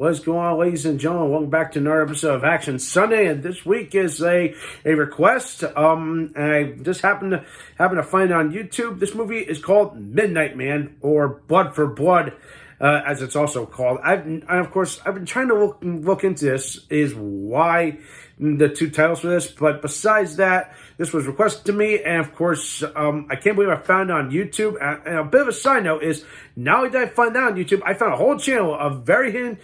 What's going on, ladies and gentlemen? Welcome back to another episode of Action Sunday, and this week is a request. And I just happened to find it on YouTube. This movie is called Midnight Man, or Blood for Blood, as it's also called. I've been trying to look into this. Is why the two titles for this, but besides that, this was requested to me, and of course, I can't believe I found it on YouTube. And a bit of a side note is, not only did I find that on YouTube, I found a whole channel of very hidden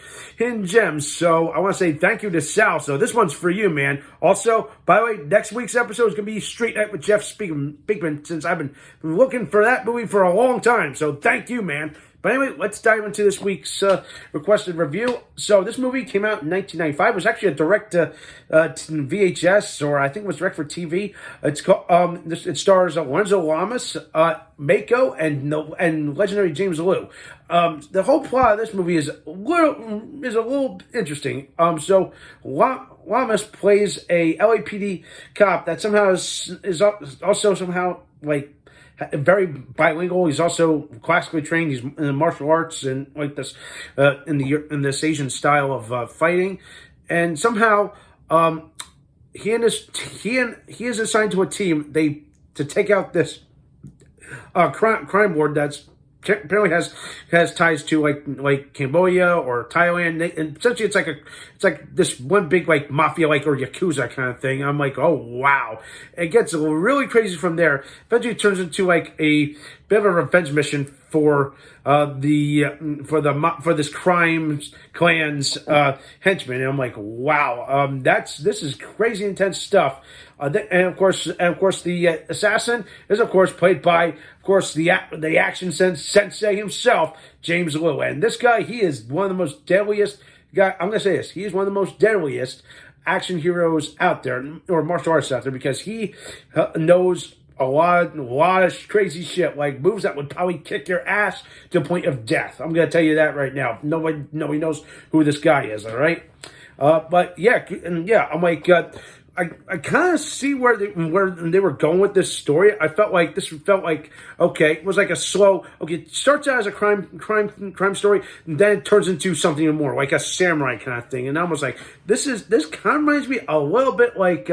gems. So I want to say thank you to Sal. So this one's for you, man. Also, by the way, next week's episode is going to be Street Night with Jeff Speakman, since I've been looking for that movie for a long time. So thank you, man. But anyway, let's dive into this week's requested review. So this movie came out in 1995. It was actually a direct VHS, or I think it was direct for TV. It's called. It stars Lorenzo, Lamas, Mako, and legendary James Liu. The whole plot of this movie is a little interesting. So Lamas plays a LAPD cop that somehow is also somehow like very bilingual. He's also classically trained. He's in the martial arts and like this in this Asian style of fighting. And somehow he is assigned to a team to take out this crime lord that's apparently has ties to like Cambodia or Thailand. And essentially it's like this one big like mafia or yakuza kind of thing. I'm like, oh wow. It gets really crazy from there. Eventually it turns into like a bit of a revenge mission for this crime's clan's henchmen. And I'm like, wow, this is crazy intense stuff. And of course, the assassin is of course played by the action sensei himself, James Liu. And this guy, he is one of the most deadliest guy. I'm gonna say this: he is one of the most deadliest action heroes out there, or martial artists out there, because he knows a lot of crazy shit, like moves that would probably kick your ass to the point of death. I'm gonna tell you that right now. Nobody knows who this guy is. All right, but yeah, I'm like, I kind of see where they were going with this story. I felt like this felt like okay, it was like a slow. Okay, it starts out as a crime story, and then it turns into something more like a samurai kind of thing. And I was like, this kind of reminds me a little bit like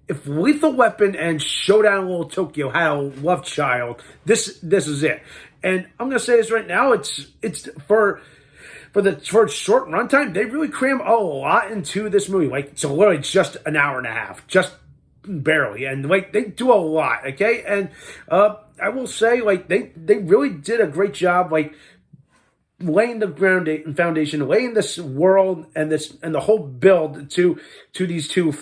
if Lethal Weapon and Showdown in Little Tokyo had a love child. This is it. And I'm gonna say this right now. It's for a short runtime, they really cram a lot into this movie. Like, it's literally just an hour and a half, just barely, and like they do a lot. Okay, and I will say, like they really did a great job, like laying the foundation, laying this world and the whole build to these two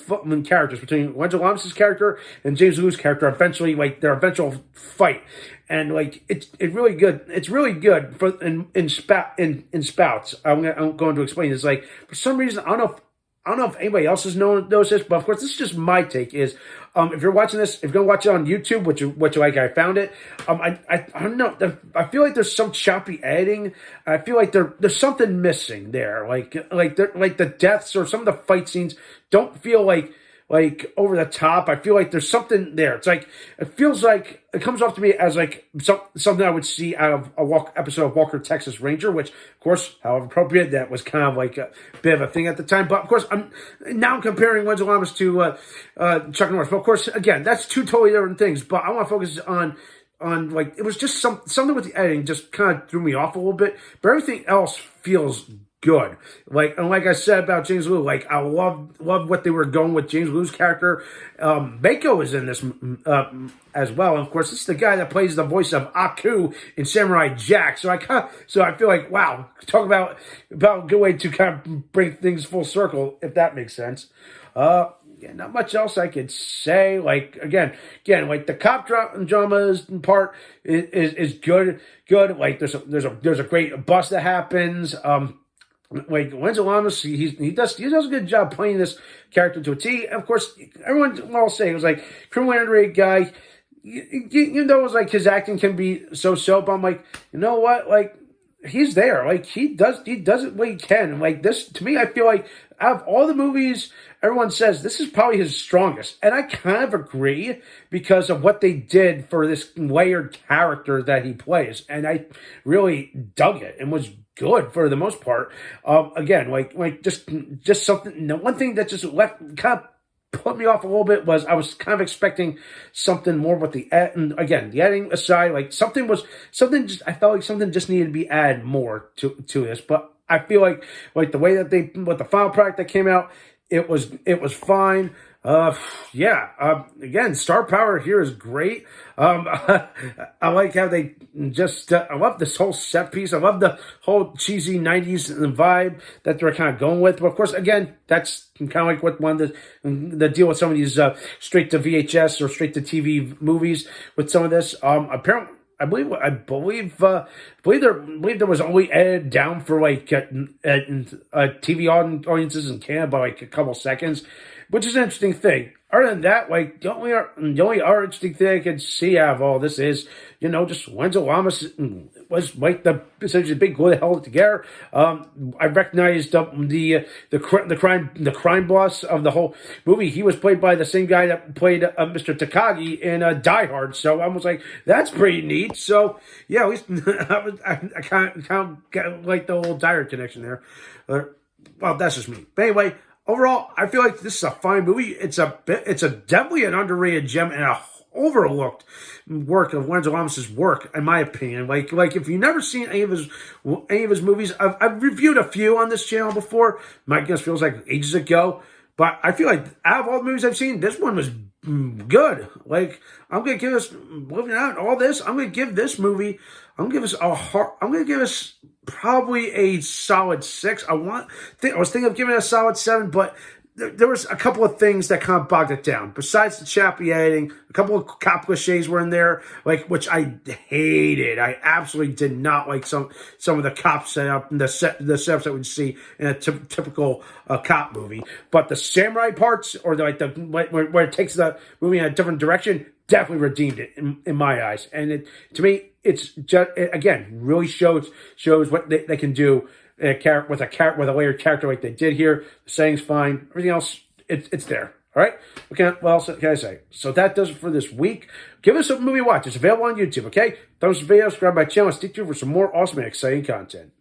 characters, between Lorenzo Lamas' character and James Liu's character. Eventually, like their eventual fight. And like it's really good. It's really good for in spouts. I'm going to explain this. Like, for some reason, I don't know if anybody else has knows this, but of course this is just my take. Is if you're watching this, if you're gonna watch it on YouTube, which like I found it. I don't know. I feel like there's some choppy editing. I feel like there's something missing there. Like the deaths or some of the fight scenes don't feel like over the top. I feel like there's something there. It's like, it feels like, it comes off to me as like something I would see out of a episode of Walker, Texas Ranger, which, of course, however appropriate, that was kind of like a bit of a thing at the time. But of course, I'm comparing Lorenzo Lamas to Chuck Norris. But of course, again, that's two totally different things. But I want to focus on like, it was just something with the editing just kind of threw me off a little bit. But everything else feels good. Like I said about James Liu, like I love what they were going with James Liu's character. Mako is in this as well. And of course, this is the guy that plays the voice of Aku in Samurai Jack. So I feel like, wow, talk about a good way to kind of bring things full circle, if that makes sense. Yeah, not much else I could say. Like again, like the cop dramas part is good. Like there's a great bust that happens. Like Lorenzo Lamas, he does a good job playing this character to a T. Of course, everyone will all say it was like criminally underrated guy. You know, it was like his acting can be so. But I'm like, you know what? Like he's there. Like he does it what he can. And like this, to me, I feel like out of all the movies, everyone says this is probably his strongest. And I kind of agree because of what they did for this layered character that he plays. And I really dug it and was good for the most part. Again, like just something. The one thing that just left kind of put me off a little bit was I was kind of expecting something more with the and again, the editing aside, like something just I felt like something just needed to be added more to this. But I feel like the way that they with the final product that came out, it was fine. Yeah. Again, star power here is great. I like how they just. I love this whole set piece. I love the whole cheesy '90s vibe that they're kind of going with. But of course, again, that's kind of like what one of the deal with some of these straight to VHS or straight to TV movies with some of this. Apparently. I believe there was only edited down for like TV audiences in Canada by like a couple seconds, which is an interesting thing. Other than that, like the only other interesting thing I can see out of all this is, just Lorenzo Lamas was like essentially the big glue that held it together. I recognized the crime boss of the whole movie. He was played by the same guy that played Mr. Takagi in Die Hard. So I was like, that's pretty neat. So yeah, at least I kind of get like the whole Die Hard connection there. Well, that's just me. But anyway. Overall, I feel like this is a fine movie. It's definitely an underrated gem and a overlooked work of Lorenzo Lamas' work, in my opinion. Like if you've never seen any of his movies, I've reviewed a few on this channel before. My guess feels like ages ago, but I feel like out of all the movies I've seen, this one was good. Like I'm gonna give us looking at all this. I'm gonna give this movie. I'm gonna give us probably a solid 6. I was thinking of giving it a solid 7, but there was a couple of things that kind of bogged it down. Besides the choppy editing, a couple of cop cliches were in there, which I hated. I absolutely did not like some of the cop setup and the setups that we'd see in a typical cop movie. But the samurai parts, or where it takes the movie in a different direction, definitely redeemed it in my eyes. And to me, it's just again really shows what they can do with a layered character like they did here. The setting's fine. Everything else, it's there. All right. Okay. What else can I say? So that does it for this week. Give us a movie watch. It's available on YouTube. Okay. Thumbs up the video. Subscribe to my channel. Stick to for some more awesome and exciting content.